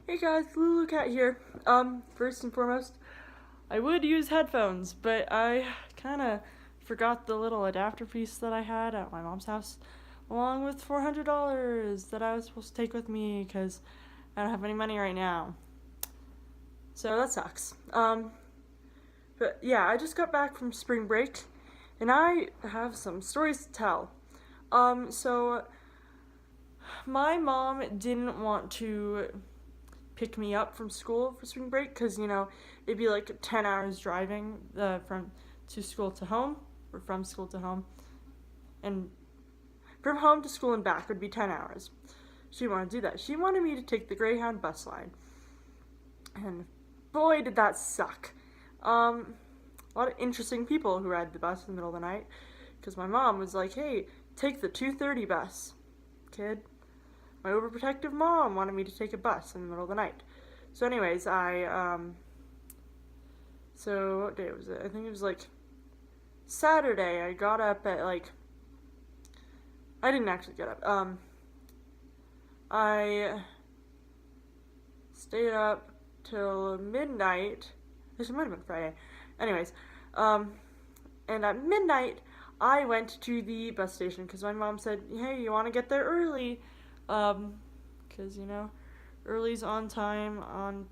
Hey guys, LuluCat here. First and foremost, I would use headphones, but I kind of forgot the little adapter piece that I had at my mom's house, along with $400 that I was supposed to take with me because I don't have any money right now. So that sucks. But yeah, I just got back from spring break, and I have some stories to tell. So my mom didn't want to pick me up from school for spring break because it'd be like 10 hours driving from to school to home, or from school to home, and from home to school and back would be 10 hours. She didn't want to do that. She wanted me to take the Greyhound bus line, and boy did that suck. A lot of interesting people who ride the bus in the middle of the night, because my mom was like, hey, take the 2:30 bus, kid. My overprotective mom wanted me to take a bus in the middle of the night. So anyways, so what day was it? I think it was like Saturday. I got up at I didn't actually get up. I stayed up till midnight. This might have been Friday. Anyways, and at midnight, I went to the bus station because my mom said, hey, you want to get there early? Because, early's on time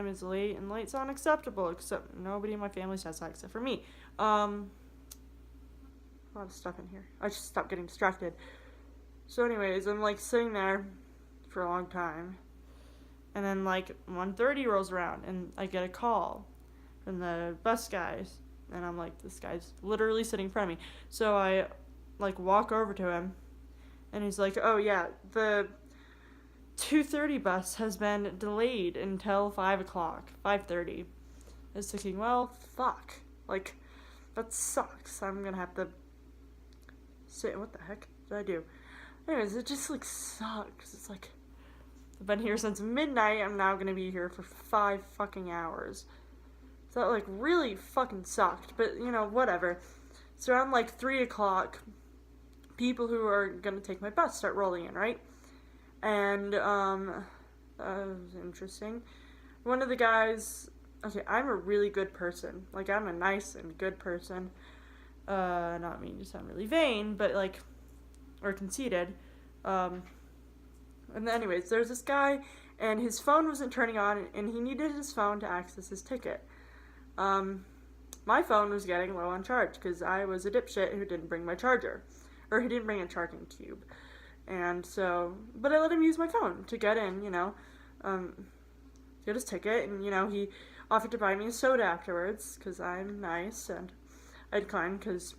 is late, and late's unacceptable, except nobody in my family says that except for me. A lot of stuff in here. I just stopped getting distracted. So anyways, I'm, sitting there for a long time, and then, 1:30 rolls around, and I get a call from the bus guys, and I'm like, this guy's literally sitting in front of me. So I, walk over to him, and he's like, oh yeah, the 2:30 bus has been delayed until 5 o'clock, 5:30. I was thinking, well, fuck. That sucks. I'm gonna have to sit. What the heck did I do? Anyways, it just, sucks. It's I've been here since midnight. I'm now gonna be here for 5 fucking hours. So that, really fucking sucked. But, whatever. So around, 3 o'clock, people who are gonna take my bus start rolling in, right? And that was interesting. One of the guys, okay, I'm a really good person. I'm a nice and good person. Not mean to sound really vain, but or conceited. And anyways, there's this guy, and his phone wasn't turning on, and he needed his phone to access his ticket. My phone was getting low on charge because I was a dipshit who didn't bring my charger. Or he didn't bring a charging cube. And so, but I let him use my phone to get in, get his ticket, and, he offered to buy me a soda afterwards, because I'm nice, and I declined, because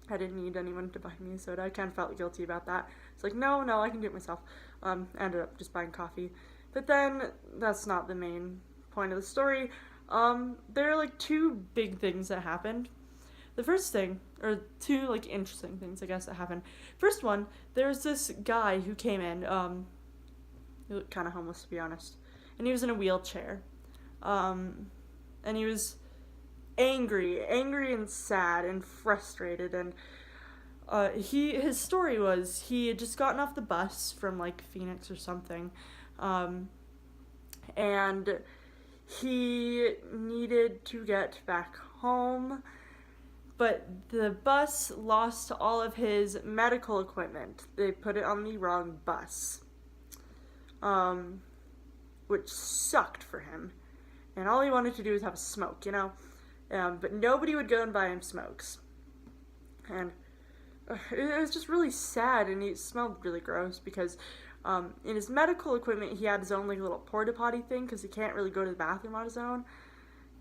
I didn't need anyone to buy me a soda. I kind of felt guilty about that. It's no, I can do it myself. Ended up just buying coffee. But then, that's not the main point of the story. There are, two big things that happened. The first thing, or two, interesting things, I guess, that happened. First one, there's this guy who came in, he looked kind of homeless, to be honest, and he was in a wheelchair, and he was angry and sad and frustrated, and, his story was, he had just gotten off the bus from, Phoenix or something, and he needed to get back home, but the bus lost all of his medical equipment. They put it on the wrong bus. Which sucked for him. And all he wanted to do was have a smoke, but nobody would go and buy him smokes. And it was just really sad, and he smelled really gross because in his medical equipment he had his own little porta potty thing because he can't really go to the bathroom on his own.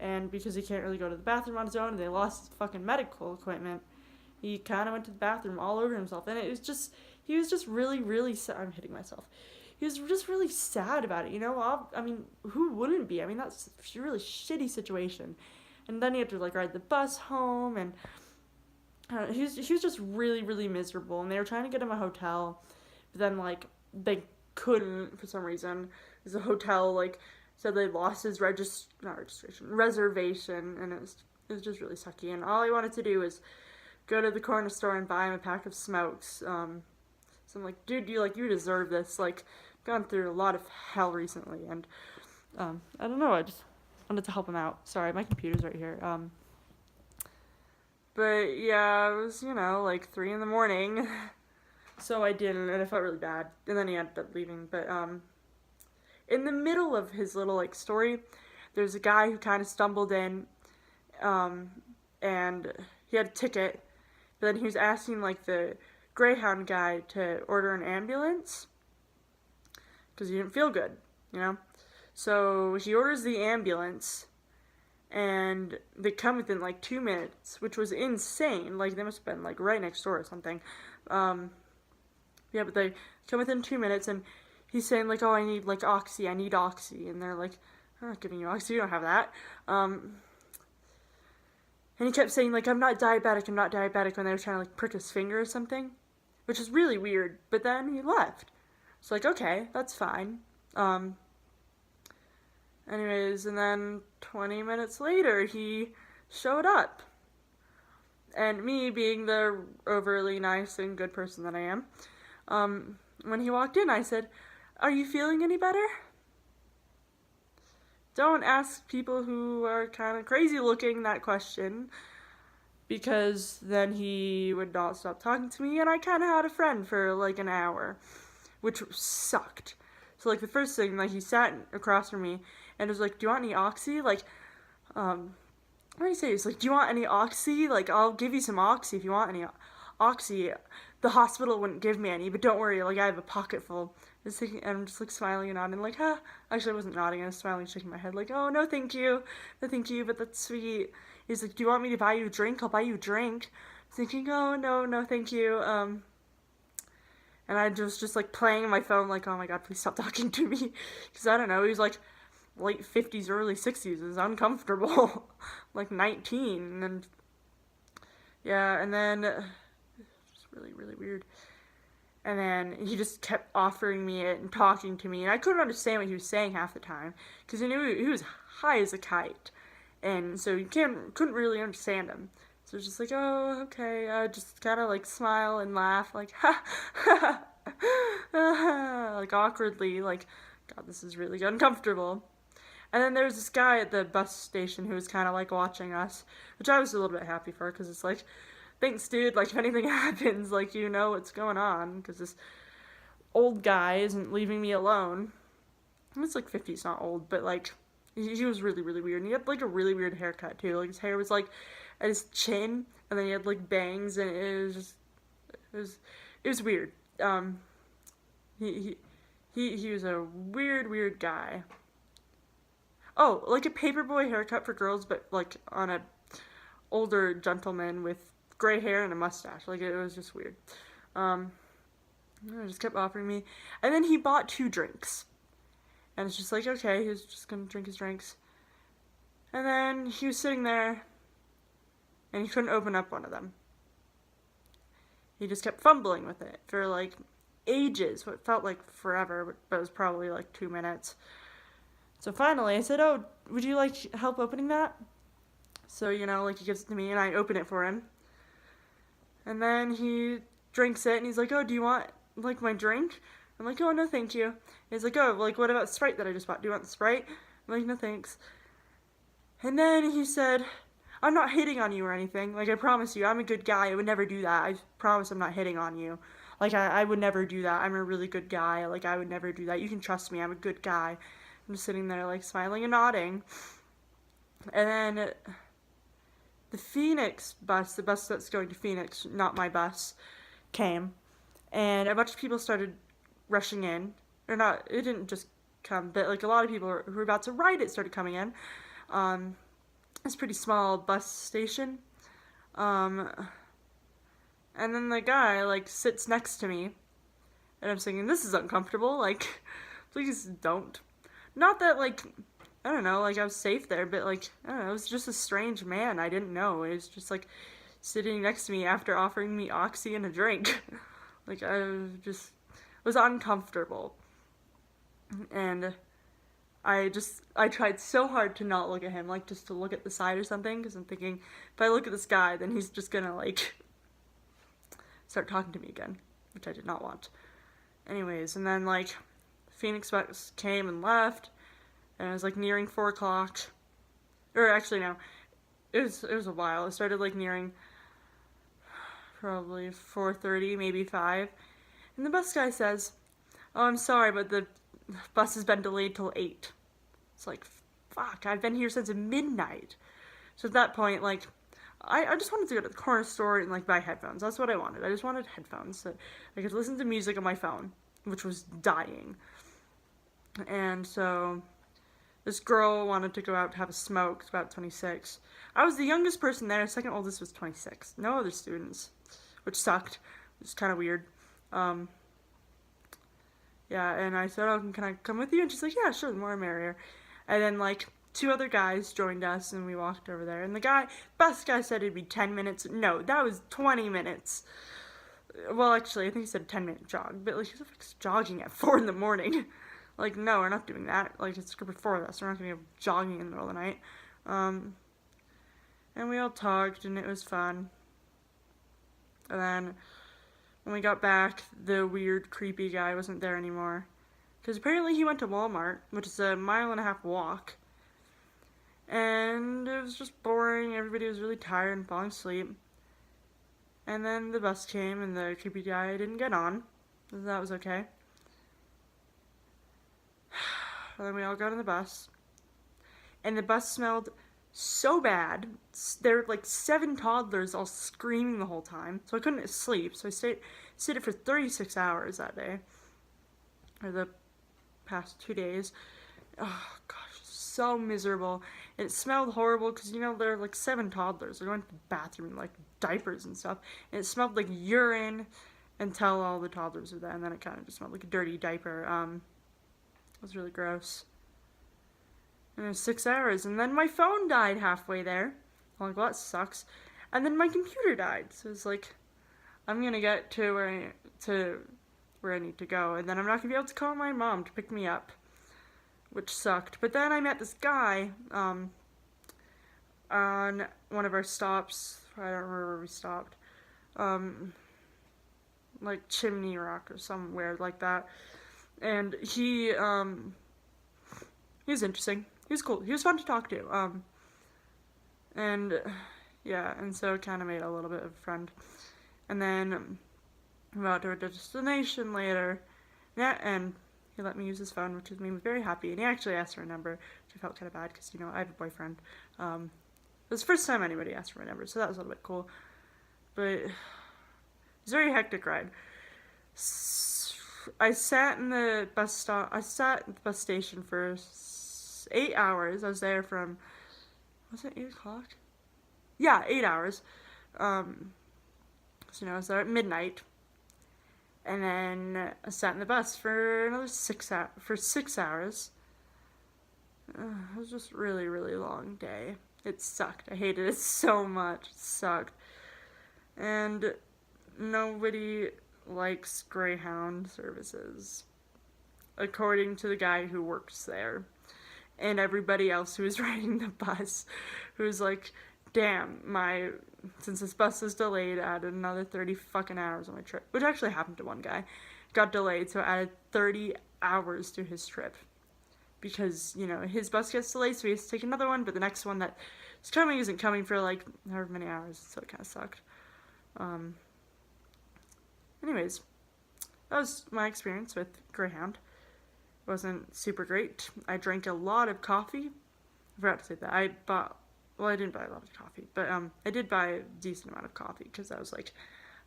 And because he can't really go to the bathroom on his own, and they lost his fucking medical equipment, he kind of went to the bathroom all over himself. And he was just really, really sad. I'm hitting myself. He was just really sad about it, I mean, who wouldn't be? I mean, that's a really shitty situation. And then he had to, ride the bus home, and he was just really, really miserable. And they were trying to get him a hotel, but then, they couldn't for some reason. Because the hotel, said they lost his reservation, and it was just really sucky. And all he wanted to do was go to the corner store and buy him a pack of smokes. So I'm like, dude, you deserve this. gone through a lot of hell recently, and I don't know. I just wanted to help him out. Sorry, my computer's right here. But yeah, it was, like 3 in the morning. So I didn't, and I felt really bad. And then he ended up leaving. But in the middle of his little like story, there's a guy who kind of stumbled in, and he had a ticket. But then he was asking like the Greyhound guy to order an ambulance because he didn't feel good, So he orders the ambulance, and they come within like 2 minutes, which was insane. Like they must have been like right next door or something. Yeah, but they come within 2 minutes, and he's saying like, "Oh, I need like oxy. I need oxy," and they're like, "I'm not giving you oxy. You don't have that." And he kept saying like, "I'm not diabetic. I'm not diabetic," when they were trying to like prick his finger or something, which is really weird. But then he left. It's like, okay, that's fine. Anyways, and then 20 minutes later, he showed up. And me, being the overly nice and good person that I am, when he walked in, I said, "Are you feeling any better?" Don't ask people who are kind of crazy looking that question, because then he would not stop talking to me, and I kind of had a friend for like an hour, which sucked. So like the first thing, like he sat across from me and was like, "Do you want any oxy?" Like, what do you say? He's like, "Do you want any oxy? Like, I'll give you some oxy if you want any oxy. The hospital wouldn't give me any, but don't worry, like I have a pocket full." And I'm just like smiling and nodding, like, huh. Actually, I wasn't nodding, I was smiling, shaking my head, like, "Oh, no thank you, but that's sweet." He's like, "Do you want me to buy you a drink? I'll buy you a drink." Thinking, "Oh, no thank you." And I was just like playing on my phone, like, "Oh my god, please stop talking to me." Because I don't know, he was like late 50s, early 60s, is uncomfortable. Like 19, and yeah, and then just really, really weird. And then he just kept offering me it and talking to me, and I couldn't understand what he was saying half the time, because I knew he was high as a kite, and so you couldn't really understand him. So it's just like, "Oh, okay," just kind of like smile and laugh, like, ha, ha, ha, like awkwardly, like, God, this is really uncomfortable. And then there's this guy at the bus station who was kind of like watching us, which I was a little bit happy for, because it's like, thanks, dude, like if anything happens, like you know what's going on, because this old guy isn't leaving me alone. It's like 50, it's not old, but like, he was really, really weird, and he had like a really weird haircut too, like his hair was like at his chin, and then he had like bangs, and it was weird. He was a weird guy. Oh, like a paperboy haircut for girls, but like on a older gentleman with gray hair and a mustache. Like it was just weird. He just kept offering me, and then he bought 2 drinks, and it's just like, okay, he was just gonna drink his drinks, and then he was sitting there, and he couldn't open up one of them. He just kept fumbling with it for like ages, what felt like forever, but it was probably like 2 minutes. So finally, I said, "Oh, would you like help opening that?" So, like he gives it to me, and I open it for him. And then he drinks it, and he's like, "Oh, do you want, like, my drink?" I'm like, "Oh, no, thank you." And he's like, "Oh, like, what about Sprite that I just bought? Do you want the Sprite?" I'm like, "No, thanks." And then he said, "I'm not hitting on you or anything. Like, I promise you, I'm a good guy. I would never do that. I promise I'm not hitting on you. Like, I would never do that. I'm a really good guy. Like, I would never do that. You can trust me. I'm a good guy." I'm just sitting there, like, smiling and nodding. And then the Phoenix bus, the bus that's going to Phoenix, not my bus, came. And a bunch of people started rushing in. Or not, it didn't just come, but, like, a lot of people who were about to ride it started coming in. It's a pretty small bus station. And then the guy, like, sits next to me. And I'm thinking, this is uncomfortable. Like, please don't. Not that, like, I don't know, like, I was safe there, but, like, I don't know, it was just a strange man I didn't know. It was just, like, sitting next to me after offering me oxy and a drink. Like, was uncomfortable. And I tried so hard to not look at him, like, just to look at the side or something, because I'm thinking, if I look at this guy, then he's just gonna, like, start talking to me again, which I did not want. Anyways, and then, like, Phoenix bus came and left, and it was like nearing 4 o'clock. Or actually, no, it was a while. It started like nearing probably 4:30, maybe 5. And the bus guy says, "Oh, I'm sorry, but the bus has been delayed till 8." It's like, fuck, I've been here since midnight. So at that point, like, I just wanted to go to the corner store and, like, buy headphones. That's what I wanted. I just wanted headphones so I could listen to music on my phone, which was dying. And so this girl wanted to go out to have a smoke. It's about 26. I was the youngest person there. Second oldest was 26. No other students, which sucked. It was kind of weird. Yeah, and I said, "Oh, can I come with you?" And she's like, "Yeah, sure, the more the merrier." And then, like, 2 other guys joined us, and we walked over there. And the bus guy said it'd be 10 minutes. No, that was 20 minutes. Well, actually, I think he said 10-minute jog. But, like, who the fuck's jogging at 4 in the morning? Like, no, we're not doing that. Like, it's a group of 4 of us. We're not going to go jogging in the middle of the night. And we all talked, and it was fun. And then when we got back, the weird, creepy guy wasn't there anymore. Because apparently he went to Walmart, which is a 1.5-mile walk. And it was just boring. Everybody was really tired and falling asleep. And then the bus came, and the creepy guy didn't get on. So that was okay. And then we all got on the bus. And the bus smelled so bad. There were like 7 toddlers all screaming the whole time. So I couldn't sleep. So I stayed for 36 hours that day. Or the past 2 days. Oh gosh, so miserable. And it smelled horrible because, you know, there are like 7 toddlers. They're going to the bathroom in like diapers and stuff. And it smelled like urine until all the toddlers were there. And then it kind of just smelled like a dirty diaper. It was really gross. And it was 6 hours. And then my phone died halfway there. I'm like, well, that sucks. And then my computer died. So it's like, I'm going to get to where I need to go. And then I'm not going to be able to call my mom to pick me up, which sucked. But then I met this guy on one of our stops. I don't remember where we stopped. Like Chimney Rock or somewhere like that. And he was interesting. He was cool. He was fun to talk to. And yeah, and so it kind of made a little bit of a friend. And then we went to our destination later. Yeah, and he let me use his phone, which made me very happy. And he actually asked for a number, which I felt kind of bad because, you know, I have a boyfriend. It was the first time anybody asked for my number, so that was a little bit cool. But it was a very hectic ride. I sat at the bus station for 8 hours. I was there from, was it 8 o'clock? Yeah, 8 hours. So, you know, I was there at midnight. And then I sat in the bus for another 6 hours. It was just a really, really long day. It sucked. I hated it so much. It sucked. And nobody likes Greyhound services, according to the guy who works there. And everybody else who was riding the bus, who's like, damn, since this bus is delayed, I added another 30 fucking hours on my trip. Which actually happened to one guy. Got delayed, so I added 30 hours to his trip. Because, you know, his bus gets delayed, so he has to take another one, but the next one that is coming isn't coming for, like, however many hours, so it kind of sucked. Anyways, that was my experience with Greyhound. It wasn't super great. I drank a lot of coffee. I forgot to say that. I didn't buy a lot of coffee, but I did buy a decent amount of coffee because I was like,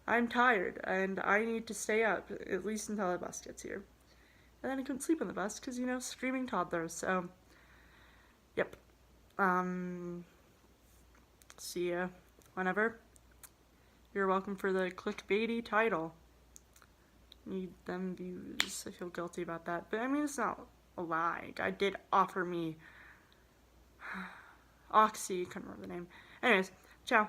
I'm tired and I need to stay up at least until the bus gets here. And then I couldn't sleep on the bus because, you know, screaming toddlers. So, yep. See ya whenever. You're welcome for the clickbaity title. Need them views. I feel guilty about that. But I mean, it's not a lie. Guy did offer me Oxy. Couldn't remember the name. Anyways, ciao.